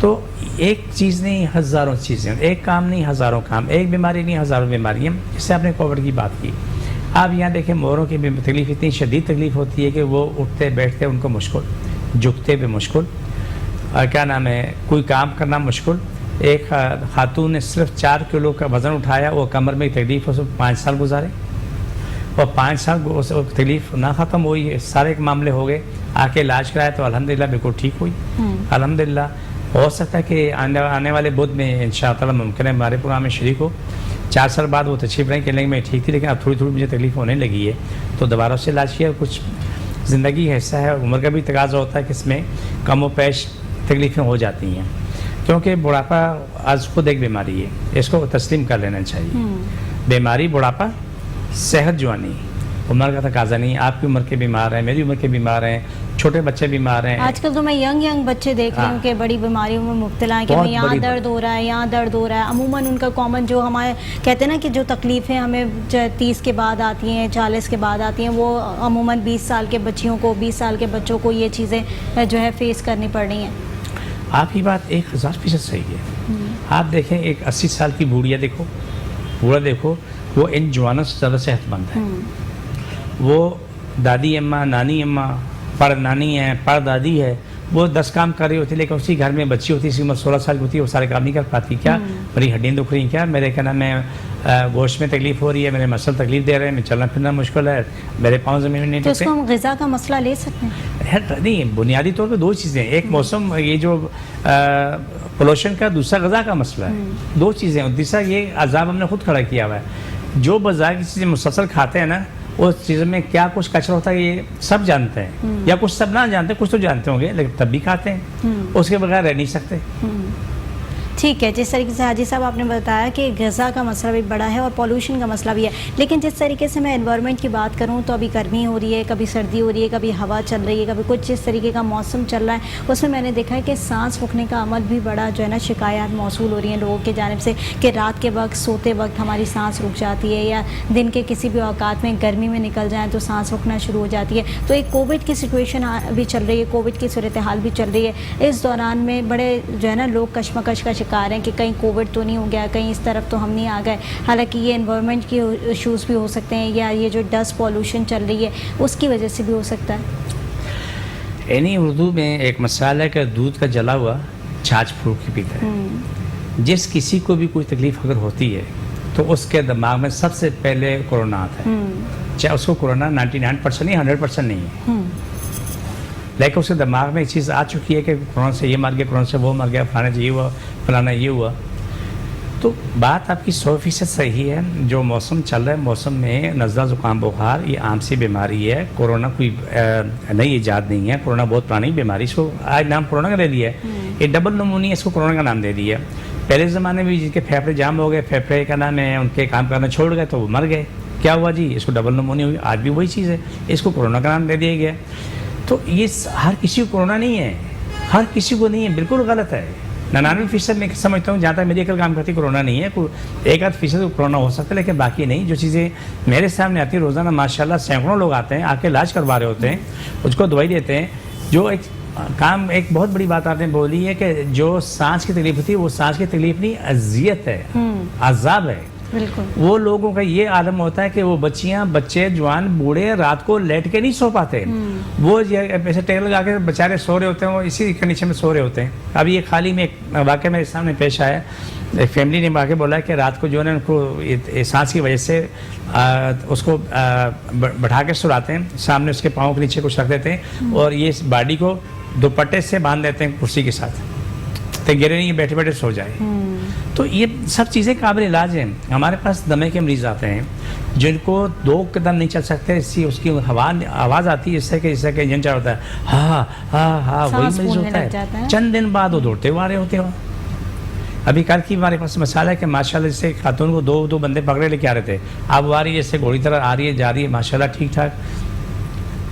تو ایک چیز نہیں ہزاروں چیزیں، ایک کام نہیں ہزاروں کام، ایک بیماری نہیں ہزاروں بیماریاں. جس سے آپ نے کووڈ کی بات کی، آپ یہاں دیکھیں موروں کی بھی تکلیف اتنی شدید تکلیف ہوتی ہے کہ وہ اٹھتے بیٹھتے ان کو مشکل، جھکتے بھی مشکل، کیا نام ہے، کوئی کام کرنا مشکل. ایک خاتون نے صرف 4 کلو کا وزن اٹھایا، وہ کمر میں تکلیف اس 5 سال گزارے، اور 5 سال تکلیف نہ ختم ہوئی، سارے معاملے ہو گئے. آ کے علاج کرایا تو الحمدللہ بالکل ٹھیک ہوئی. الحمدللہ ہو سکتا ہے کہ آنے والے بدھ میں انشاءاللہ تعالیٰ ممکن ہے ہمارے پروگرام میں شریک ہو. 4 سال بعد وہ تشریف رہیں کہ نہیں میں ٹھیک تھی، لیکن اب تھوڑی مجھے تکلیف ہونے لگی ہے، تو دوبارہ اس سے علاج کیا. کچھ زندگی ایسا ہے، عمر کا بھی تقاضا ہوتا ہے کہ اس میں کم و بیش تکلیفیں ہو جاتی ہیں، کیونکہ بڑھاپا آج خود ایک بیماری ہے، اس کو تسلیم کر لینا چاہیے. بیماری بڑھاپا، صحت جوانی، عمر کا تقاضا نہیں. آپ کی عمر کے بیمار ہیں، میری عمر کے بیمار ہیں، چھوٹے بچے بیمار ہیں. آج کل تو میں ینگ بچے دیکھ رہی ہوں کہ بڑی بیماریوں میں مبتلا ہیں، کہ یہاں درد ہو رہا ہے، یہاں درد ہو رہا ہے. عموماً ان کا کامن جو ہمارے کہتے ہیں نا کہ جو تکلیفیں ہمیں 30 کے بعد آتی ہیں، 40 کے بعد آتی ہیں، وہ عموماً 20 سال کے بچیوں کو، 20 سال کے بچوں کو یہ چیزیں جو ہے فیس کرنی پڑ رہی ہیں. آپ کی بات 1000% صحیح ہے. آپ دیکھیں ایک 80 سال کی بوڑھیا دیکھو، بوڑھا دیکھو، وہ ان جوانوں سے زیادہ صحت مند ہے. وہ دادی اماں، نانی اماں، پڑ نانی ہے، پڑ دادی ہے، وہ 10 کام کر رہی ہوتی ہے، لیکن اسی گھر میں بچی ہوتی ہے، اسی عمر 16 سال کی ہوتی ہے، وہ سارے کام نہیں کر پاتی. کیا میری ہڈیاں دکھ رہی ہیں، کیا میرے کہنا میں گوشت میں تکلیف ہو رہی ہے، میرے مسل تکلیف دے رہے ہیں، میں چلنا پھرنا مشکل ہے، میرے پاؤں زمین میں نہیں تو اس ٹکتے. کو ہم غذا کا مسئلہ لے سکتے ہیں؟ نہیں، بنیادی طور پہ 2 چیزیں، ایک موسم، یہ جو پولوشن کا، دوسرا غذا کا مسئلہ ہے. 2 چیزیں. اور تیسرا یہ عذاب ہم نے خود کھڑا کیا ہوا ہے. جو بازار کی چیزیں مسلسل کھاتے ہیں نا، اس چیز میں کیا کچھ کچرا ہوتا ہے یہ سب جانتے ہیں، یا کچھ سب نہ جانتے، کچھ تو جانتے ہوں گے، لیکن تب بھی کھاتے ہیں، اس کے بغیر رہ نہیں سکتے. ٹھیک ہے. جس طریقے سے حاجی صاحب آپ نے بتایا کہ غذا کا مسئلہ بھی بڑا ہے اور پولوشن کا مسئلہ بھی ہے، لیکن جس طریقے سے میں انوائرمنٹ کی بات کروں تو ابھی گرمی ہو رہی ہے، کبھی سردی ہو رہی ہے، کبھی ہوا چل رہی ہے، کبھی کچھ جس طریقے کا موسم چل رہا ہے، اس میں میں نے دیکھا ہے کہ سانس پھونکنے کا عمل بھی بڑا جو ہے نا شکایات موصول ہو رہی ہیں لوگوں کی جانب سے، کہ رات کے وقت سوتے وقت ہماری سانس رک جاتی ہے، یا دن کے کسی بھی اوقات میں گرمی میں نکل جائیں تو سانس رکنا شروع ہو جاتی ہے. تو ایک کووڈ کی سچویشن بھی چل رہی ہے، کووڈ کی صورتحال بھی چل رہی ہے. اس دوران میں بڑے جو ہے نا لوگ کشمکش کا شکار ہیں کہ کہیں کووڈ تو نہیں ہو گیا، کہیں اس طرف تو ہم نہیں آ گئے. حالانکہ یہ انوائرمنٹ کی ایشوز بھی ہو سکتے ہیں، یا یہ جو ڈسٹ پولوشن چل رہی ہے اس کی وجہ سے بھی ہو سکتا ہے. یعنی اردو میں ایک مسئلہ ہے کہ دودھ کا جلا ہوا چھاچھ پھونک کے پیتا ہے. جس کسی کو بھی کوئی تکلیف اگر ہوتی ہے تو اس کے دماغ میں سب سے پہلے کورونا آتا ہے. چاہے اس کو کورونا 99% نہیں، 100% نہیں ہے، لیکن اس کے دماغ میں ایک چیز آ چکی ہے کہ کورونا سے یہ مر گیا، کورونا سے وہ مر گیا، فلانا سے یہ ہوا، فلانا یہ ہوا. تو بات آپ کی 100% صحیح ہے. جو موسم چل رہا ہے، موسم میں نزلہ زکام بخار یہ عام سی بیماری ہے. کورونا کوئی نئی ایجاد نہیں ہے، کورونا بہت پرانی بیماری، اس کو آج نام کورونا کا دے دیا ہے. یہ ڈبل نمونیا، اس کو کورونا کا نام دے دیا. پہلے زمانے میں جن کے پھیپھڑے جام ہو گئے، پھیپھڑے کا نام ہے، ان کے کام کرنا چھوڑ گئے تو وہ مر گئے. کیا ہوا جی؟ اس کو ڈبل نمونیا ہوئی. آج بھی وہی چیز ہے، اس کو کورونا کا نام دے دیا گیا. تو یہ ہر کسی کو کورونا نہیں ہے، ہر کسی کو نہیں ہے، بالکل غلط ہے. 99% میں سمجھتا ہوں، جہاں تک میری عقل کام کرتی، کورونا نہیں ہے. 1-8% کورونا ہو سکتا ہے، لیکن باقی نہیں. جو چیزیں میرے سامنے آتی ہیں روزانہ، ماشاءاللہ سینکڑوں لوگ آتے ہیں، آ کے علاج کروا رہے ہوتے ہیں، اس کو دوائی دیتے ہیں. جو ایک کام، ایک بہت بڑی بات آپ نے بولی ہے کہ جو سانس کی تکلیف ہوتی ہے، وہ سانس کی تکلیف نہیں، اذیت ہے، عذاب ہے. بالکل. وہ لوگوں کا یہ عالم ہوتا ہے کہ وہ بچیاں، بچے، جوان، بوڑھے رات کو لیٹ کے نہیں سو پاتے. وہ ایسے ٹیل لگا کے بیچارے سو رہے ہوتے ہیں، وہ اسی کنڈیشن میں سو رہے ہوتے ہیں. ابھی ایک حال ہی میں ایک واقعہ میرے سامنے پیش آیا. ایک فیملی نے آ کے بولا کہ رات کو جو ہے نا ان کو سانس کی وجہ سے اس کو بٹھا کے سلاتے ہیں، سامنے اس کے پاؤں کے نیچے کچھ رکھ دیتے ہیں، اور یہ اس باڈی کو دوپٹے سے باندھ دیتے ہیں کرسی کے ساتھ، تو گرے نہیں، بیٹھے بیٹھے سو جائے. تو یہ سب چیزیں قابل علاج ہیں. ہمارے پاس دمے کے مریض آتے ہیں جن کو 2 قدم نہیں چل سکتے، اس کی آواز آتی ہے، اس سے کہ انجن چل ہوتا ہے، ہاں ہاں ہاں، وہی مریض ہوتا ہے. چند دن بعد وہ دوڑتے ہوئے آ رہے ہوتے ہیں. ابھی کل کی ہمارے پاس مسئلہ ہے کہ ماشاءاللہ جیسے خاتون کو 2 بندے پکڑے لے کے آ رہے تھے، اب وہ آ رہی ہے جیسے گھوڑی طرح آ رہی ہے، جا رہی ہے، ماشاءاللہ ٹھیک ٹھاک.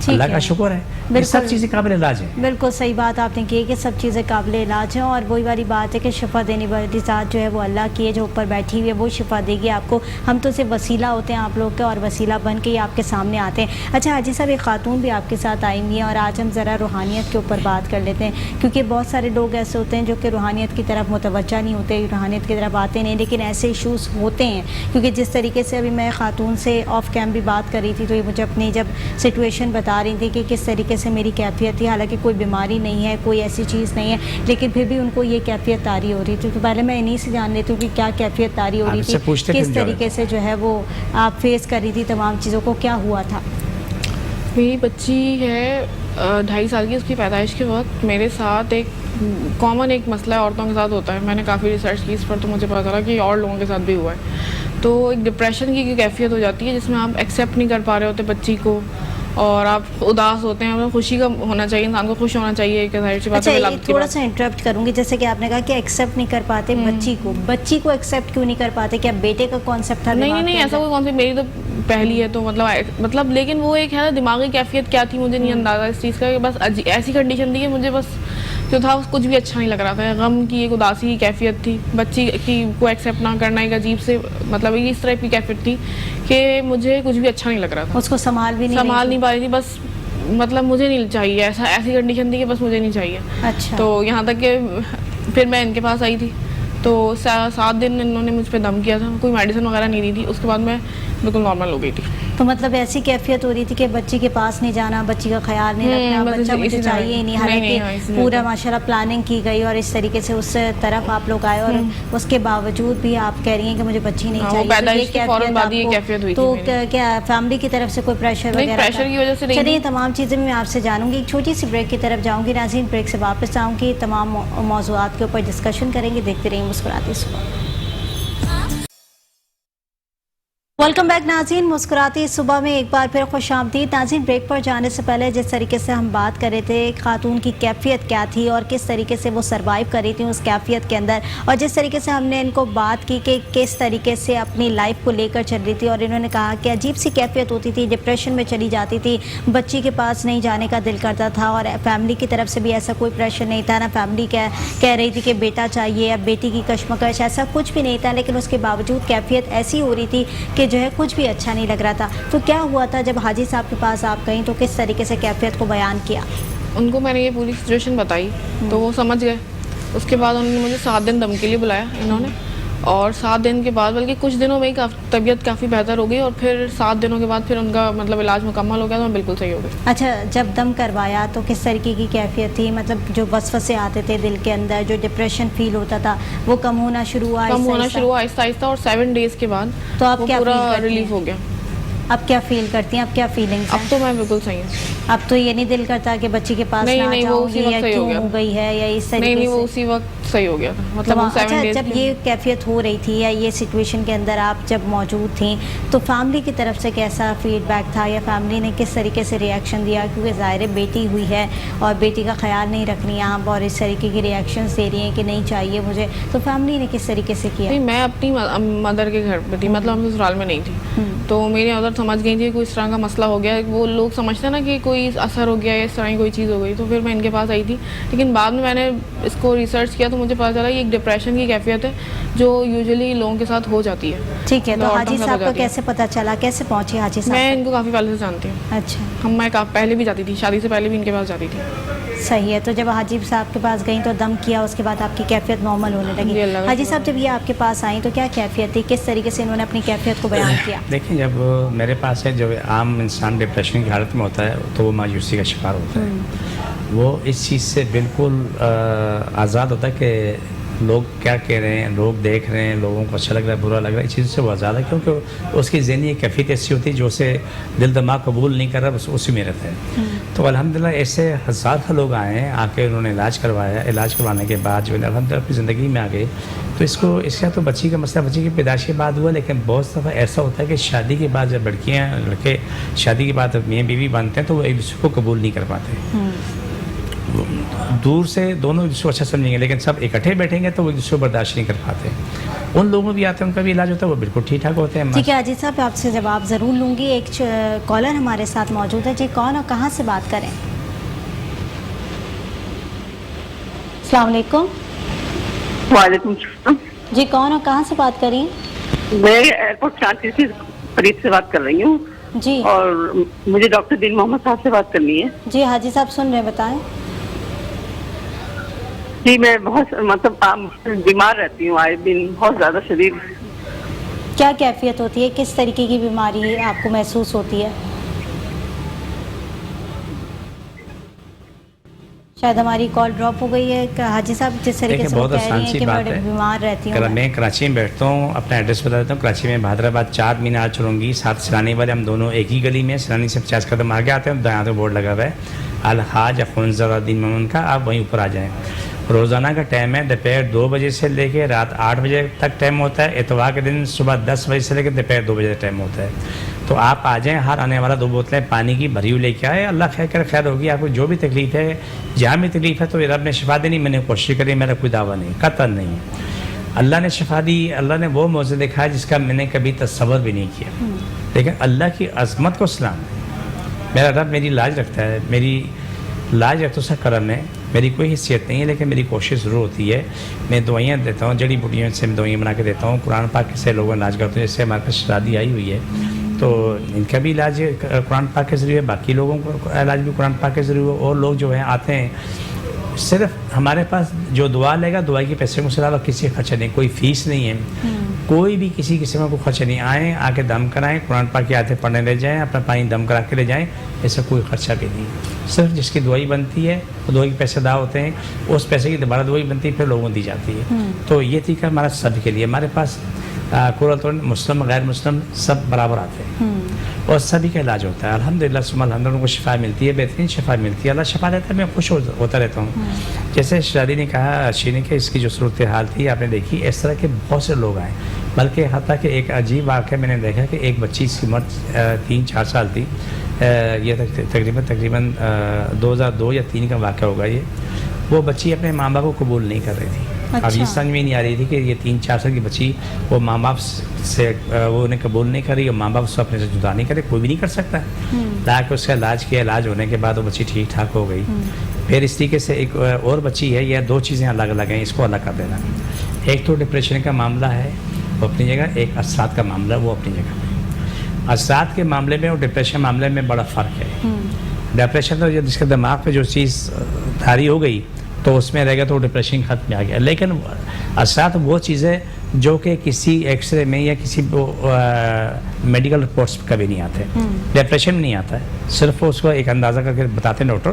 اللہ کا شکر ہے، یہ سب چیزیں قابل علاج ہیں. بالکل صحیح بات آپ نے کی کہ سب چیزیں قابل علاج ہیں، اور وہی والی بات ہے کہ شفا دینے والی ذات جو ہے وہ اللہ کی ہے، جو اوپر بیٹھی ہوئی ہے، وہ شفا دے گی آپ کو. ہم تو صرف وسیلہ ہوتے ہیں آپ لوگ کے، اور وسیلہ بن کے ہی آپ کے سامنے آتے ہیں. اچھا حاجی صاحب، ایک خاتون بھی آپ کے ساتھ آئی ہوئی ہیں، اور آج ہم ذرا روحانیت کے اوپر بات کر لیتے ہیں، کیونکہ بہت سارے لوگ ایسے ہوتے ہیں جو کہ روحانیت کی طرف متوجہ نہیں ہوتے، روحانیت کی طرف آتے نہیں، لیکن ایسے ایشوز ہوتے ہیں. کیونکہ جس طریقے سے ابھی میں خاتون سے آف کیم بھی بات کر رہی تھی، تو یہ مجھے اپنی جب سچویشن بتا رہی تھی کہ کس طریقے سے میری کیفیت تھی، حالانکہ کوئی بیماری نہیں ہے، کوئی ایسی چیز نہیں ہے، لیکن پھر بھی ان کو یہ کیفیت طاری ہو رہی تھی. تو پہلے میں انہیں سے جان لیتی ہوں کہ کیا کیفیت طاری ہو رہی تھی، کس طریقے سے جو ہے وہ آپ فیس کر رہی تھی تمام چیزوں کو، کیا ہوا تھا؟ میری بچی ہے 2.5 سال کی. اس کی پیدائش کے وقت میرے ساتھ ایک کامن ایک مسئلہ عورتوں کے ساتھ ہوتا ہے. میں نے کافی ریسرچ کی اس پر، تو مجھے پتا چلا کہ اور لوگوں کے ساتھ بھی ہوا ہے. تو ایک ڈپریشن کی کیفیت ہو جاتی ہے جس میں آپ ایکسیپٹ نہیں کر پا رہے ہوتے بچی کو، اور آپ اداس ہوتے ہیں. خوشی کا ہونا چاہیے، انسان کو خوش ہونا چاہیے کہ ظاہر سی بات ہے. اچھا تھوڑا سا انٹرپٹ کروں گی، جیسے کہ آپ نے کہا کہ ایکسیپٹ نہیں کر پاتے بچی کو ایکسیپٹ کیوں نہیں کر پاتے؟ کیا بیٹے کا کانسیپٹ تھا؟ نہیں ایسا کوئی کانسیپٹ، میری تو پہلی ہے تو مطلب لیکن وہ ایک ہے نا دماغی کیفیت کیا تھی مجھے نہیں اندازہ اس چیز کا، کہ بس ایسی کنڈیشن تھی کہ مجھے بس جو تھا کچھ بھی اچھا نہیں لگ رہا تھا. غم کی ایک اداسی کی کیفیت تھی، بچی کی کو ایکسیپٹ نہ کرنا ایک عجیب سے مطلب اس طرح کی کیفیت تھی کہ مجھے کچھ بھی اچھا نہیں لگ رہا تھا. اس کو سنبھال نہیں پا رہی تھی. بس مطلب مجھے نہیں چاہیے ایسی کنڈیشن تھی کہ بس مجھے نہیں چاہیے. اچھا. تو یہاں تک کہ پھر میں ان کے پاس آئی تھی تو 7 دن انہوں نے مجھ پہ دم کیا تھا، کوئی میڈیسن وغیرہ نہیں دی تھی. اس کے بعد میں بالکل نارمل ہو گئی تھی. تو مطلب ایسی کیفیت ہو رہی تھی کہ بچی کے پاس نہیں جانا، بچی کا خیال نہیں رکھنا، بچہ مجھے چاہیے ہی نہیں، حالانکہ پورا ماشاءاللہ پلاننگ کی گئی اور اس طریقے سے اس طرف آپ لوگ آئے، اور اس کے باوجود بھی آپ کہہ رہی ہیں کہ مجھے بچی نہیں چاہیے. تو کیا فیملی کی طرف سے کوئی پریشر وغیرہ؟ پریشر کی وجہ سے نہیں. چلیے تمام چیزیں میں آپ سے جانوں گی. ایک چھوٹی سی بریک کی طرف جاؤں گی. ناظرین بریک سے واپس آؤں گی، تمام موضوعات کے اوپر ڈسکشن کریں گے. دیکھتے رہیے مسکراتے صبح. ویلکم بیک ناظرین، مسکراتی صبح میں ایک بار پھر خوش آمدید. ناظرین بریک پر جانے سے پہلے جس طریقے سے ہم بات کر رہے تھے خاتون کی کیفیت کیا تھی اور کس طریقے سے وہ سروائیو کر رہی تھی اس کیفیت کے اندر، اور جس طریقے سے ہم نے ان کو بات کی کہ کس طریقے سے اپنی لائف کو لے کر چل رہی تھی، اور انہوں نے کہا کہ عجیب سی کیفیت ہوتی تھی، ڈپریشن میں چلی جاتی تھی، بچی کے پاس نہیں جانے کا دل کرتا تھا، اور فیملی کی طرف سے بھی ایسا کوئی پریشر نہیں تھا. نا فیملی کہہ رہی تھی کہ بیٹا چاہیے، اب بیٹی کی کشمکش، ایسا کچھ بھی نہیں تھا، لیکن اس کے باوجود کیفیت ایسی ہو رہی تھی کہ جو ہے کچھ بھی اچھا نہیں لگ رہا تھا. تو کیا ہوا تھا جب حاجی صاحب کے پاس آپ گئیں تو کس طریقے سے کیفیت کو بیان کیا؟ ان کو میں نے یہ پوری سچویشن بتائی تو وہ سمجھ گئے. اس کے بعد انہوں نے مجھے 7 دن دم کے لیے بلایا انہوں نے، اور 7 دن کے بعد بلکہ کچھ دنوں میں ہی طبیعت کافی بہتر ہو گئی، اور پھر 7 دنوں کے بعد پھر ان کا مطلب علاج مکمل ہو گیا تو میں بالکل صحیح ہو گئی. اچھا، جب دم کروایا تو کس طریقے کی کیفیت تھی؟ مطلب جو وسوسے آتے تھے دل کے اندر، جو ڈپریشن فیل ہوتا تھا، وہ کم ہونا شروع ہوا آہستہ آہستہ، اور 7 ڈیز کے بعد تو آپ کیا پورا ریلیف ہو گیا. اب کیا فیل کرتی ہیں؟ اب کیا فیلنگز ہیں؟ اب تو میں بالکل صحیح ہوں. اب تو یہ نہیں دل کرتا کہ بچی کے پاس نہ جاؤں، یا کیوں ہو گئی ہے یا اس طریقے سے؟ نہیں، وہ اسی وقت صحیح ہو گیا تھا. مطلب اچھا، جب یہ کیفیت ہو رہی تھی یا یہ سچویشن کے اندر آپ جب موجود تھیں تو فیملی کی طرف سے کیسا فیڈ بیک تھا، یا فیملی نے کس طریقے سے ریئیکشن دیا؟ کیونکہ ظاہر بیٹی ہوئی ہے اور بیٹی کا خیال نہیں رکھ رہی آپ، اور اس طریقے کی ریئیکشنز دے رہی ہیں کہ نہیں چاہیے مجھے، تو فیملی نے کس طریقے سے کیا؟ میں اپنی مدر کے گھر پہ تھی، مطلب ہم سسرال میں نہیں تھی، تو میری مدر سمجھ گئی تھی کوئی اس طرح کا مسئلہ ہو گیا. وہ لوگ سمجھتے ہیں نا کہ کوئی اثر ہو گیا یا اس طرح کی کوئی چیز ہو گئی، تو پھر میں ان کے پاس آئی تھی. لیکن بعد میں نے اس کو ریسرچ کیا تو مجھے پتا چلا یہ ایک ڈپریشن کی کیفیت ہے جو یوزلی لوگوں کے ساتھ ہو جاتی ہے. ٹھیک ہے، تو حاجی صاحب کو کیسے پتا چلا، کیسے پہنچے حاجی صاحب؟ میں ان کو کافی پہلے سے جانتی ہوں. اچھا. میں پہلے بھی جاتی تھی، شادی سے پہلے بھی ان کے پاس جاتی تھی. صحیح ہے. تو جب حاجی صاحب کے پاس گئیں تو دم کیا، اس کے بعد آپ کی کیفیت نارمل ہونے لگی. حاجی صاحب جب یہ آپ کے پاس آئیں تو کیا کیفیت تھی، کس طریقے سے انہوں نے اپنی کیفیت کو بیان کیا؟ دیکھیں، جب میرے پاس ہے، جب عام انسان ڈپریشن کی حالت میں ہوتا ہے تو وہ مایوسی کا شکار ہوتا ہے. وہ اس چیز سے بالکل آزاد ہوتا ہے کہ لوگ کیا کہہ رہے ہیں، لوگ دیکھ رہے ہیں، لوگوں کو اچھا لگ رہا ہے، برا لگ رہا ہے، اس چیز سے وہ آزاد ہے، کیونکہ اس کی ذہنی کیفیت ایسی ہوتی ہے جو اسے دل دماغ قبول نہیں کر رہا، بس اسی میں رہتا ہے. تو الحمدللہ ایسے ہزار لوگ آئے ہیں، آ کے انہوں نے علاج کروایا. علاج کروانے کے بعد جو ہے الحمدللہ اپنی زندگی میں آ گئے. تو اس کا تو بچی کا مسئلہ بچی کی پیدائش کے بعد ہوا، لیکن بہت دفعہ ایسا ہوتا ہے کہ شادی کے بعد جب لڑکے شادی کے بعد میاں بیوی بنتے ہیں تو وہ ایک دوسرے کو قبول نہیں کر پاتے. دور سے دونوں ایک دوسرے کو اچھا سمجھیں گے، لیکن سب اکٹھے بیٹھیں گے تو وہ ایک دوسرے کو برداشت نہیں کر پاتے. ان لوگوں بھی آتے ہیں، ان کا بھی علاج ہوتا ہے، وہ بالکل ٹھیک ٹھاک ہوتے ہیں. ٹھیک ہے عاجز صاحب، آپ سے جواب ضرور لوں گی. ایک کالر ہمارے ساتھ موجود ہے. جی کون اور کہاں سے بات کریں؟ السلام علیکم. وعلیکم السلام. جی کون اور کہاں سے بات کریں؟ میں ایئرپورٹ کانچی سے فرید سے بات کر رہی ہوں جی اور مجھے ڈاکٹر دین محمد صاحب سے بات کرنی ہے. جی حاجی صاحب سن رہے ہیں، بتائیں. جی میں بہت بیمار رہتی ہوں، آئے دن بہت زیادہ شدید. کیا کیفیت ہوتی ہے؟ کس طریقے کی بیماری آپ کو محسوس ہوتی ہے؟ شاید ہماری کال ڈراپ ہو گئی ہے. حاجی صاحب جس طریقے سے وہ بہت کہہ رہی آسان ہیں سی کہ بات میں ہے. بیمار رہتی ہوں. میں کراچی میں بیٹھتا ہوں، اپنا ایڈریس بتا دیتا ہوں. کراچی میں بہادر آباد 4 مینار چلونگی، ساتھ سیلانی والے ہم دونوں ایک ہی گلی میں، سیلانی سے 50 قدم آگے آتے ہیں. دایاں تو بورڈ لگا ہوا ہے الحاج اخونزادہ دین محمد کا، آپ وہیں اوپر آ جائیں. روزانہ کا ٹائم ہے دوپہر 2 بجے سے لے کے رات 8 بجے تک ٹائم ہوتا ہے. اتوار کے دن صبح 10 بجے سے لے کے دوپہر 2 بجے تک ٹائم ہوتا ہے. تو آپ آ جائیں، ہر آنے والا 2 بوتلیں پانی کی بھری ہوئی لے کے آئے. اللہ خیر کر خیر ہوگی. آپ کو جو بھی تکلیف ہے، جہاں بھی تکلیف ہے، تو رب نے شفا دینی. میں نے کوشش کری، میرا کوئی دعویٰ نہیں، قطعاً نہیں ہے. اللہ نے شفا دی. اللہ نے وہ معجزہ دکھایا جس کا میں نے کبھی تصور بھی نہیں کیا. لیکن اللہ کی عظمت کو سلام ہے. میرا رب میری لاج رکھتا ہے، میری لاج رکھتا اس کا کرم ہے. میری کوئی حیثیت نہیں ہے، لیکن میری کوشش ضرور ہوتی ہے. میں دوائیاں دیتا ہوں، جڑی بوٹیوں سے میں دوائیاں بنا کے دیتا ہوں. قرآن پاک سے لوگوں علاج کرتا ہوں. جیسے ہمارے پاس شادی آئی ہوئی ہے تو ان کا بھی علاج قرآن پاک کے ذریعے، باقی لوگوں کو علاج بھی قرآن پاک کے ذریعے. اور لوگ جو ہیں آتے ہیں، صرف ہمارے پاس جو دعا لے گا، دعائی کے پیسے کو علاوہ کسی خرچہ نہیں، کوئی فیس نہیں ہے، کوئی بھی کسی قسم کا کوئی خرچہ نہیں. آئیں، آ کے دم کرائیں، قرآن پاک کی آیتیں پڑھنے لے جائیں، اپنا پانی دم کرا کے لے جائیں. ایسا کوئی خرچہ بھی نہیں. صرف جس کی دوائی بنتی ہے وہ دوائی کے پیسے ادا ہوتے ہیں، اس پیسے کی دوبارہ دوائی بنتی ہے، پھر لوگوں کو دی جاتی ہے. تو یہ طریقہ ہمارا سب کے لیے. ہمارے پاس مسلم غیر مسلم سب برابر آتے ہیں اور سبھی کا علاج ہوتا ہے. الحمدللہ ثم الحمدللہ کو شفا ملتی ہے، بہترین شفا ملتی ہے. اللہ شفا دیتا ہے، میں خوش ہوتا رہتا ہوں. جیسے شادی نے کہا، اشی نے کہ اس کی جو صورتحال تھی آپ نے دیکھی، اس طرح کے بہت سے لوگ آئے. بلکہ حتیٰ کہ ایک عجیب واقعہ میں نے دیکھا کہ ایک بچی کی عمر 3-4 سال تھی. یہ تقریباً 2002 یا 3 کا واقعہ ہوگا. وہ بچی اپنے ماں باپ کو قبول نہیں کر رہی تھی. اب یہ سمجھ میں نہیں آ رہی تھی کہ یہ 3-4 سال کی بچی وہ ماں باپ سے وہ انہیں قبول نہیں کر رہی، اور ماں باپ سے اپنے سے جدا نہیں کرے. کوئی بھی نہیں کر سکتا. تاکہ اس کا علاج کیا، علاج ہونے کے بعد وہ بچی ٹھیک ٹھاک ہو گئی. پھر اس طریقے سے ایک اور بچی ہے. یہ 2 چیزیں الگ الگ ہیں، اس کو الگ کر دینا. ایک تو ڈپریشن کا معاملہ ہے وہ اپنی جگہ، ایک اثرات کا معاملہ وہ اپنی جگہ. اثرات کے معاملے میں اور ڈپریشن معاملے میں بڑا فرق ہے. ڈپریشن تو جس کے دماغ پہ جو چیز دھاری ہو گئی تو اس میں رہ گیا تو ڈپریشن ختم آ گیا. لیکن اثرات وہ چیزیں جو کہ کسی ایکس رے میں یا کسی میڈیکل رپورٹس پہ کبھی نہیں آتے. ڈپریشن میں نہیں آتا ہے، صرف اس کو ایک اندازہ کر کے بتاتے ہیں ڈاکٹر.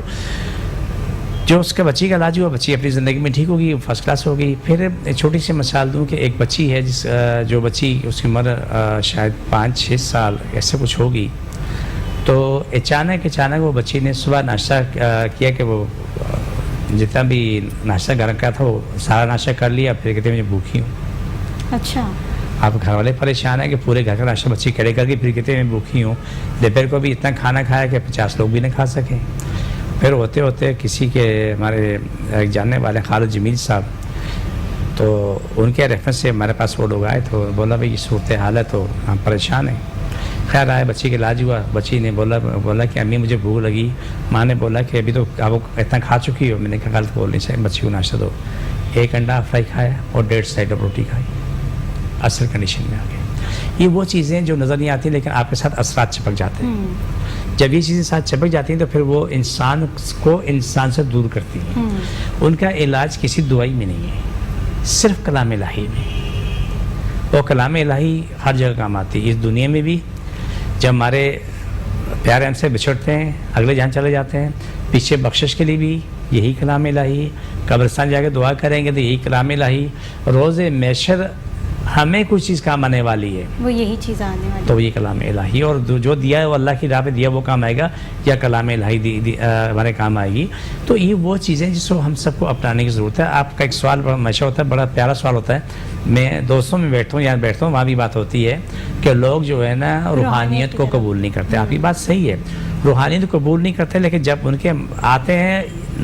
جو اس کے بچی کا علاج ہوا، بچی اپنی زندگی میں ٹھیک ہوگی، فرسٹ کلاس ہوگی. پھر چھوٹی سی مثال دوں کہ ایک بچی ہے جو بچی اس کی عمر شاید 5-6 سال ایسے کچھ ہوگی. تو اچانک وہ بچی نے صبح ناشتہ کیا کہ وہ جتنا بھی ناشتہ گھر کا تھا وہ سارا ناشتہ کر لیا. پھر کہتے ہیں مجھے بھوکی ہوں. اچھا. آپ گھر والے پریشان ہیں کہ پورے گھر کا ناشتہ بچی کرے کر کے پھر کہتے ہیں میں بھوکی ہوں. دوپہر کو بھی اتنا کھانا کھایا کہ 50 لوگ بھی نہ کھا سکیں. پھر ہوتے ہوتے کسی کے ہمارے ایک جاننے والے خالد جمیل صاحب، تو ان کے ریفرنس سے ہمارے پاس وہ لوگ آئے تو بولا بھائی یہ صورتحال ہے تو ہم پریشان ہیں. خیر آئے، بچی کا علاج ہوا. بچی نے بولا کہ امی مجھے بھوک لگی. ماں نے بولا کہ ابھی تو آپ اتنا کھا چکی ہو. میں نے کہا غلط بولنی چاہیے، بچی کو ناشتہ دو. 1 انڈا فرائی کھایا اور 1.5 سلائس روٹی کھائی. اصل کنڈیشن میں آ گئے. یہ وہ چیزیں جو نظر نہیں آتی لیکن آپ کے ساتھ اثرات چپک جاتے ہیں. جب یہ چیزیں ساتھ چپک جاتی ہیں تو پھر وہ انسان کو انسان سے دور کرتی ہیں. ان کا علاج کسی دوائی میں نہیں ہے، صرف کلام الہی میں. وہ کلام الہی ہر جگہ کام آتی ہے، اس دنیا میں بھی. جب ہمارے پیارے ہم سے بچھڑتے ہیں، اگلے جہاں چلے جاتے ہیں، پیچھے بخشش کے لیے بھی یہی کلام الہی. قبرستان جا کے دعا کریں گے تو یہی کلام الہی. روز محشر ہمیں کچھ چیز کام آنے والی ہے، وہ یہی چیز آنے والی تو یہ کلام الہی. اور جو دیا ہے وہ اللہ کی راہ پہ دیا وہ کام آئے گا، یا کلام الہی ہمارے کام آئے گی. تو یہ وہ چیزیں جس کو ہم سب کو اپنانے کی ضرورت ہے. آپ کا ایک سوال ہمیشہ ہوتا ہے، بڑا پیارا سوال ہوتا ہے. میں دوستوں میں بیٹھتا ہوں، یہاں بیٹھتا ہوں، وہاں بھی بات ہوتی ہے کہ لوگ جو ہے نا روحانیت کو قبول نہیں کرتے. آپ کی بات صحیح ہے، روحانیت قبول نہیں کرتے. لیکن جب ان کے آتے ہیں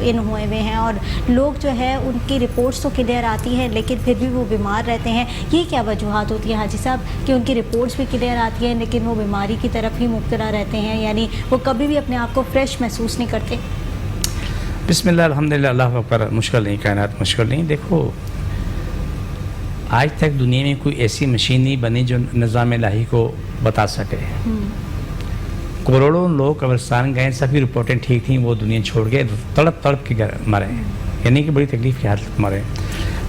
ان ہوئے ہوئے ہیں اور لوگ جو ہے ان کی رپورٹس تو کلیئر آتی ہیں لیکن پھر بھی وہ بیمار رہتے ہیں. یہ کیا وجوہات ہوتی ہیں حاجی صاحب کہ ان کی رپورٹس بھی کلیئر آتی ہیں لیکن وہ بیماری کی طرف ہی مبتلا رہتے ہیں, یعنی وہ کبھی بھی اپنے آپ کو فریش محسوس نہیں کرتے؟ بسم اللہ الحمدللہ اللہ اکبر. مشکل نہیں, کائنات مشکل نہیں. دیکھو آج تک دنیا میں کوئی ایسی مشین نہیں بنی جو نظام الہی کو بتا سکے. کروڑوں لوگ قبرستان گئے, سبھی رپورٹیں ٹھیک تھیں, وہ دنیا چھوڑ کے تڑپ تڑپ کے مرے, یعنی کہ بڑی تکلیف کی حالت مرے.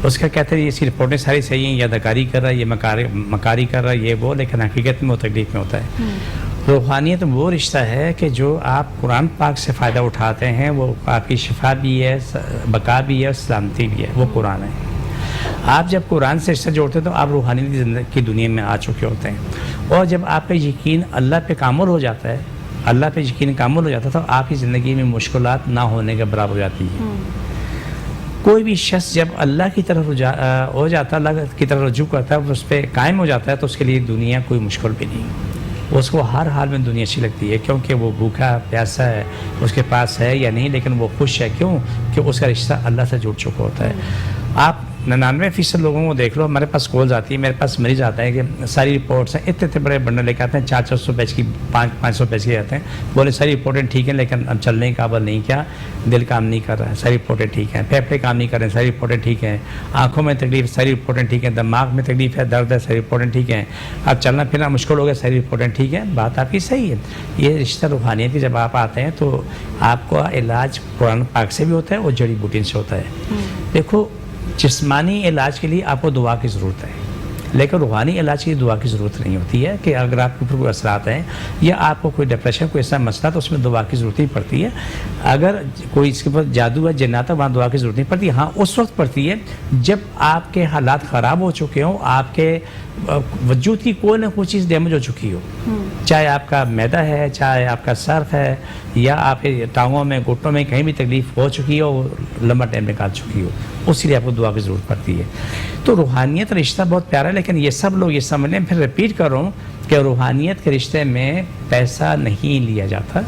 اس کا کہتے ہیں یہ رپورٹیں ساری صحیح ہیں, یہ اداکاری کر رہا ہے, یہ مکاری کر رہا ہے, یہ وہ, لیکن حقیقت میں وہ تکلیف میں ہوتا ہے. روحانیت وہ رشتہ ہے کہ جو آپ قرآن پاک سے فائدہ اٹھاتے ہیں, وہ آپ کی شفا بھی ہے, بقا بھی ہے اور سلامتی بھی ہے, وہ قرآن ہے. آپ جب قرآن سے رشتہ جوڑتے ہیں تو آپ روحانیت کی دنیا میں آ چکے ہوتے ہیں. اور جب آپ کا یقین اللہ پہ کامل ہو جاتا ہے, اللہ پہ یقین کامل ہو جاتا ہے, تو آپ کی زندگی میں مشکلات نہ ہونے کے برابر ہو جاتی ہیں. کوئی بھی شخص جب اللہ کی طرف ہو جاتا ہے, اللہ کی طرف رجوع کرتا ہے, اس پہ قائم ہو جاتا ہے, تو اس کے لیے دنیا کوئی مشکل بھی نہیں. اس کو ہر حال میں دنیا اچھی لگتی ہے, کیونکہ وہ بھوکا پیاسا ہے, اس کے پاس ہے یا نہیں, لیکن وہ خوش ہے. کیوں؟ کہ اس کا رشتہ اللہ سے جڑ چکا ہوتا ہے. آپ 99% لوگوں کو دیکھ لو, ہمارے پاس کالز آتی ہیں, میرے پاس مریض آتا ہے کہ ساری رپورٹس ہیں, اتنے بڑے بنڈل لے کے آتے ہیں, 400 پیج کی, 500 پیج کی آتے ہیں, بولے ساری رپورٹیں ٹھیک ہیں لیکن اب چلنے کے قابل نہیں, کیا دل کام نہیں کر رہا ہے, ساری رپورٹیں ٹھیک ہیں, پھیپھڑے کام نہیں کر رہے ہیں, ساری رپورٹیں ٹھیک ہیں, آنکھوں میں تکلیف, ساری رپورٹیں ٹھیک ہیں, دماغ میں تکلیف ہے, درد ہے, ساری رپورٹیں ٹھیک ہیں, اب چلنا پھرنا مشکل ہو گیا, ساری رپورٹیں ٹھیک ہیں. بات آپ کی صحیح ہے. یہ رشتہ روحانیت کی جب آپ آتے ہیں تو آپ کا علاج قرآن پاک سے بھی ہوتا ہے اور جڑی بوٹیوں سے ہوتا ہے. دیکھو جسمانی علاج کے لیے آپ کو دعا کی ضرورت ہے, لیکن روحانی علاج کی دعا کی ضرورت نہیں ہوتی ہے. کہ اگر آپ کے اوپر کوئی اثرات ہیں یا آپ کو کوئی ڈپریشن, کوئی ایسا مسئلہ, تو اس میں دعا کی ضرورت نہیں پڑتی ہے. اگر کوئی اس کے اوپر جادو ہے, جنات ہے, وہاں دعا کی ضرورت نہیں پڑتی. ہاں اس وقت پڑتی ہے جب آپ کے حالات خراب ہو چکے ہوں, آپ کے وجود کی کوئی نہ کوئی چیز ڈیمیج ہو چکی ہو, چاہے آپ کا معدہ ہے, چاہے آپ کا سر ہے, یا آپ کے ٹانگوں میں, گھٹنوں میں کہیں بھی تکلیف ہو چکی ہو, لمبا ٹائم نکال چکی ہو, اسی لیے آپ کو دعا کی ضرورت پڑتی ہے. تو روحانیت رشتہ بہت پیارا ہے, لیکن یہ سب لوگ یہ سمجھ لیں, پھر ریپیٹ کر رہا ہوں کہ روحانیت کے رشتے میں پیسہ نہیں لیا جاتا,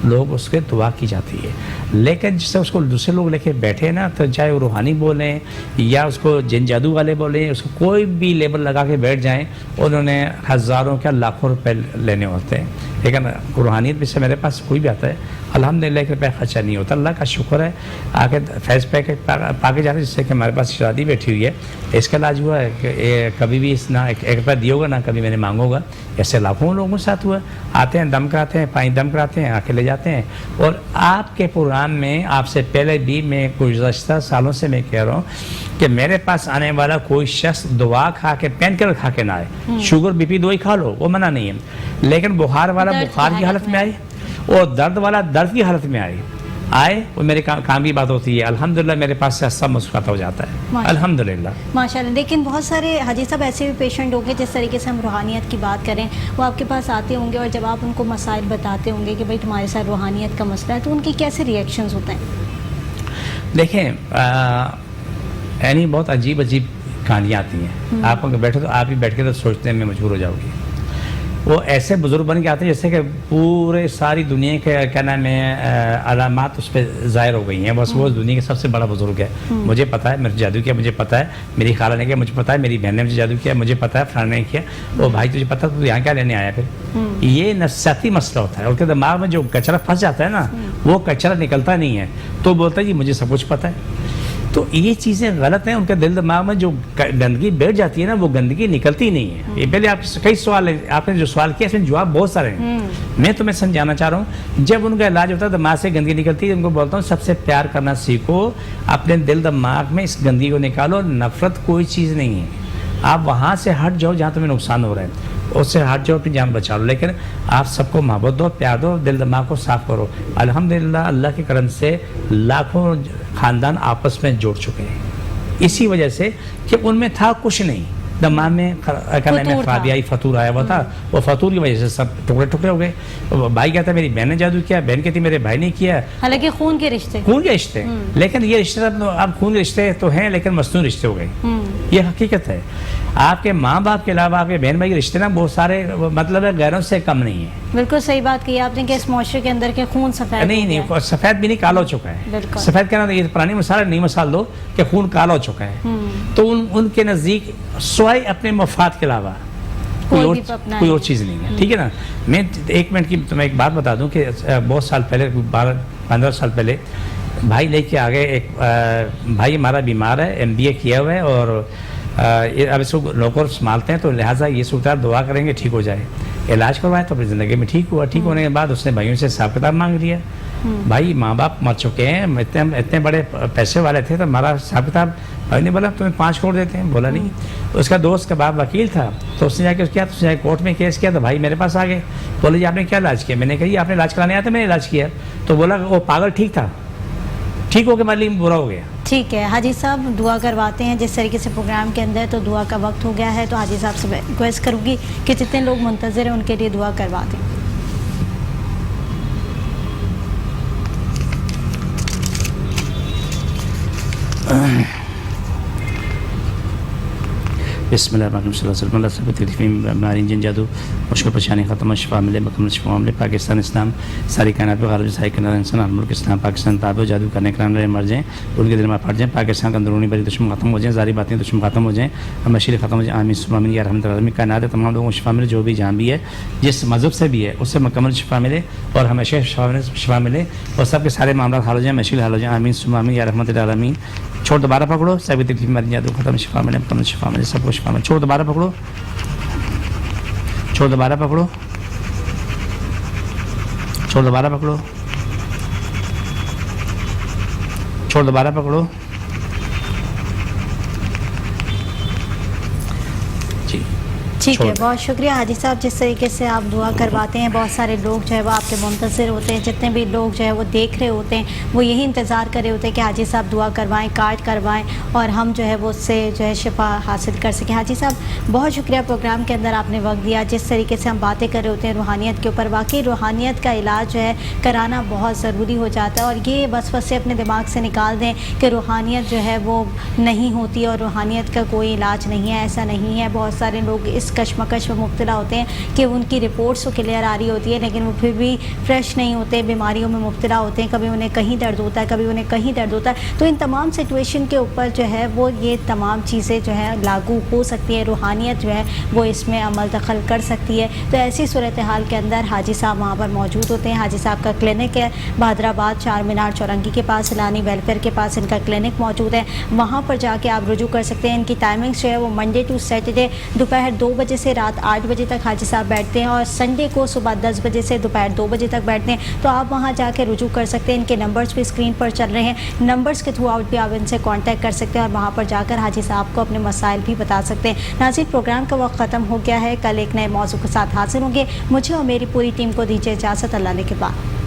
لوگ اس کے دعا کی جاتی ہے. لیکن جس سے اس کو دوسرے لوگ لے کے بیٹھے نا, تو چاہے وہ روحانی بولیں یا اس کو جن جادو والے بولیں, اس کو کوئی بھی لیبل لگا کے بیٹھ جائیں, انہوں نے ہزاروں کیا لاکھوں روپے لینے ہوتے ہیں. لیکن روحانیت میں سے میرے پاس کوئی بھی آتا ہے, الحمدللہ 1 روپیہ خرچہ نہیں ہوتا. اللہ کا شکر ہے, آ کے فیض پا کے جاتے ہیں, جس سے کہ ہمارے پاس شادی بیٹھی ہوئی ہے, اس کا علاج ہوا ہے کہ کبھی بھی اس نہ 1 روپیہ دیو گا نہ کبھی میں نے مانگو گا. ایسے لاکھوں لوگوں کے ساتھ ہوا, آتے ہیں دم کراتے ہیں, پانی دم کراتے ہیں, آ کے لے جاتے ہیں. اور آپ کے پروگرام میں آپ سے پہلے بھی میں گزشتہ سالوں سے میں کہہ رہا ہوں کہ میرے پاس آنے والا کوئی شخص دعا کھا کے, پین کلر کھا کے نہ آئے. شوگر بی پی دوائی کھا لو, وہ منع نہیں ہے, لیکن بخار والا بخار کی حالت میں آئے اور درد والا درد کی حالت میں آئے, وہ میرے کام کی بات ہوتی ہے. الحمدللہ میرے پاس سے سب مسکراتا ہو جاتا ہے, الحمدللہ ماشاءاللہ. لیکن بہت سارے حاجی صاحب ایسے بھی پیشنٹ ہوں گے, جس طریقے سے ہم روحانیت کی بات کریں, وہ آپ کے پاس آتے ہوں گے اور جب آپ ان کو مسائل بتاتے ہوں گے کہ بھائی تمہارے ساتھ روحانیت کا مسئلہ ہے, تو ان کی کیسے ریئیکشنز ہوتے ہیں؟ دیکھیں یعنی بہت عجیب کہانیاں آتی ہیں. آپ بیٹھے تو آپ ہی بیٹھ کے تو سوچتے ہیں میں مجبور ہو جاؤ گی. وہ ایسے بزرگ بن کے آتے ہیں جیسے کہ پورے ساری دنیا کے کیا نام ہے علامات اس پہ ظاہر ہو گئی ہیں. بس وہ دنیا کے سب سے بڑا بزرگ ہے, مجھے پتا ہے میرے جادو کیا, مجھے پتا ہے میری خالہ نے کیا, مجھے پتا ہے میری بہن نے مجھے جادو کیا, مجھے پتا ہے فلاں نے کیا. وہ بھائی تجھے پتا تو یہاں کیا لینے آیا پھر. یہ نفسیاتی مسئلہ ہوتا ہے, اور کے دماغ میں جو کچرا پھنس جاتا ہے نا, وہ کچرا نکلتا نہیں ہے, تو بولتا ہے جی مجھے سب کچھ پتا ہے. تو یہ چیزیں غلط ہیں. ان کے دل دماغ میں جو گندگی بیٹھ جاتی ہے نا, وہ گندگی نکلتی نہیں ہے. یہ پہلے آپ کئی سوال آپ نے جو سوال کیا, اس میں جواب بہت سارے ہیں. میں تمہیں سمجھانا چاہ رہا ہوں, جب ان کا علاج ہوتا ہے دماغ سے گندگی نکلتی ہے, ان کو بولتا ہوں سب سے پیار کرنا سیکھو, اپنے دل دماغ میں اس گندگی کو نکالو. نفرت کوئی چیز نہیں ہے, آپ وہاں سے ہٹ جاؤ جہاں تمہیں نقصان ہو رہا ہے, اس سے ہٹ جاؤ, اپنی جان بچا لو. لیکن آپ سب کو محبت دو, پیار دو, دل دماغ کو صاف کرو. الحمدللہ اللہ کے کرم سے لاکھوں خاندان آپس میں جوڑ چکے ہیں, اسی وجہ سے کہ ان میں تھا کچھ نہیں, دماغ میں خرابی آئی, فطور آیا ہوا تھا, وہ فطور کی وجہ سے سب ٹکڑے ٹکڑے ہو گئے. بھائی کہتا ہے میری بہن نے جادو کیا, بہن کہتی میرے بھائی نے کیا. حالانکہ خون کے رشتے, لیکن یہ رشتے اب خون کے رشتے تو ہیں لیکن مصنوعی رشتے ہو گئے, یہ حقیقت ہے. آپ کے ماں باپ کے علاوہ آپ کے بہن بھائی کے رشتے نا بہت سارے مطلب ہے غیروں سے کم نہیں ہیں. بالکل صحیح بات کی آپ نے کہ اس معاشرے کے اندر کے خون سفید نہیں سفید بھی نہیں کالا ہو چکا ہے. بالکل. سفید کہنا یہ پرانی مثال ہے, نئی مثال دو کہ خون کالا ہو چکا ہے. تو ان کے نزدیک سوائے اپنے مفاد کے علاوہ کوئی اور چیز نہیں ہے. ٹھیک ہے نا. میں 1 منٹ کی تمہیں ایک بات بتا دوں کہ بہت سال پہلے 15 سال پہلے بھائی لے کے آگے ایک بھائی ہمارا بیمار ہے, MBA کیا ہوا ہے اور اب اس کو نوکر سنبھالتے ہیں, تو لہٰذا یہ صورتحال دعا کریں گے ٹھیک ہو جائے. علاج کروایا تو اپنی زندگی میں ٹھیک ہوا. ٹھیک ہونے کے بعد اس نے بھائیوں سے حساب کتاب مانگ لیا. بھائی ماں باپ مر چکے ہیں, اتنے بڑے پیسے والے تھے, تو ہمارا حساب کتاب. بھائی نے بولا تمہیں 5 کروڑ دیتے ہیں. بولا نہیں. اس کا دوست کا باپ وکیل تھا, تو اس نے جا کے کیا, تو اس نے کورٹ میں کیس کیا. تو بھائی میرے پاس آ گئے, بولے جی آپ نے کیا علاج کیا. میں نے کہا جی آپ نے علاج کرانے آیا تھا, میں نے علاج کیا. تو بولا وہ پاگل ٹھیک تھا, ٹھیک ہو کے معلوم برا ہو گیا. ٹھیک ہے حاجی صاحب, دعا کرواتے ہیں جس طریقے سے پروگرام کے اندر, تو دعا کا وقت ہو گیا ہے. تو حاجی صاحب سے میں ریکویسٹ کروں گی کہ جتنے لوگ منتظر ہیں ان کے لیے دعا کروا دیں. بسم اللہ الرحمن الرحیم. صلی اللہ علیہ وسلم. تکلیفیں بیماری جن جادو مشکل پریشانی ختم, شفا ملے, مکمل شفا ملے. پاکستان اسلام ساری کائنات پہ غالب سائی کرنا انسان ہر ملک اسلام پاکستان تابع جادو کرنے کرنے مر جائیں, ان کے دل میں پھٹ جائیں. پاکستان کا اندرونی بری دشمن ختم ہو جائیں, ظاہری باتیں دشمن ختم ہو جائیں, مشیر ختم ہو جائیں. آمین ثم آمین یا رحمت العالمین. کائنات تمام لوگوں کو شفا ملے, جو بھی جہاں بھی ہے, جس مذہب سے بھی ہے, اس سے مکمل شفا ملے اور ہمیشہ شفا ملے, اور سب کے سارے معاملات حل ہو جائیں, مشکل حل ہو جائیں. آمین ثم آمین یا رحمت العالمین. چھوڑ دوبارہ پکڑو, سبھی تکلیف مر جادو ختم, شفا ملے, مکمل شفا ملے, سب کو شفا ملے. چھوڑ دوبارہ پکڑو, چھوڑ دوبارہ پکڑو, چھوڑ دوبارہ پکڑو, چھوڑ دوبارہ پکڑو. جی ٹھیک ہے, بہت شکریہ حاجی صاحب. جس طریقے سے آپ دعا کرواتے ہیں, بہت سارے لوگ جو ہے وہ آپ کے منتظر ہوتے ہیں, جتنے بھی لوگ جو ہے وہ دیکھ رہے ہوتے ہیں, وہ یہی انتظار کر رہے ہوتے ہیں کہ حاجی صاحب دعا کروائیں, کارڈ کروائیں, اور ہم جو ہے وہ اس سے جو ہے شفا حاصل کر سکیں. حاجی صاحب بہت شکریہ, پروگرام کے اندر آپ نے وقت دیا. جس طریقے سے ہم باتیں کر رہے ہوتے ہیں روحانیت کے اوپر, واقعی روحانیت کا علاج جو ہے کرانا بہت ضروری ہو جاتا ہے. اور یہ وسوسے اپنے دماغ سے نکال دیں کہ روحانیت جو ہے وہ نہیں ہوتی اور روحانیت کا کوئی علاج نہیں ہے. ایسا نہیں ہے. بہت سارے لوگ اس کشمکش میں مبتلا ہوتے ہیں کہ ان کی رپورٹس تو کلیئر آ رہی ہوتی ہے, لیکن وہ پھر بھی فریش نہیں ہوتے, بیماریوں میں مبتلا ہوتے ہیں. کبھی انہیں کہیں درد ہوتا ہے, کبھی انہیں کہیں درد ہوتا ہے. تو ان تمام سچویشن کے اوپر جو ہے وہ یہ تمام چیزیں جو ہے لاگو ہو سکتی ہے. روحانیت جو ہے وہ اس میں عمل دخل کر سکتی ہے. تو ایسی صورتحال کے اندر حاجی صاحب وہاں پر موجود ہوتے ہیں. حاجی صاحب کا کلینک ہے بہادر آباد چار مینار چورنگی کے پاس, لانی ویلفیئر کے پاس ان کا کلینک موجود ہے. وہاں پر جا کے آپ رجوع کر سکتے ہیں. ان کی ٹائمنگس جو ہے وہ منڈے ٹو سیٹرڈے دوپہر 2 بجے سے رات 8 بجے تک حاجی صاحب بیٹھتے ہیں, اور سنڈے کو صبح 10 بجے سے دوپہر 2 بجے تک بیٹھتے ہیں. تو آپ وہاں جا کے رجوع کر سکتے ہیں. ان کے نمبرز بھی اسکرین پر چل رہے ہیں, نمبرز کے تھرو آؤٹ بھی آپ ان سے کانٹیکٹ کر سکتے ہیں, اور وہاں پر جا کر حاجی صاحب کو اپنے مسائل بھی بتا سکتے ہیں. ناظرین, پروگرام کا وقت ختم ہو گیا ہے. کل ایک نئے موضوع کے ساتھ حاضر ہوں گے. مجھے اور میری پوری ٹیم کو دیجیے اجازت. اللہ نے کے بعد.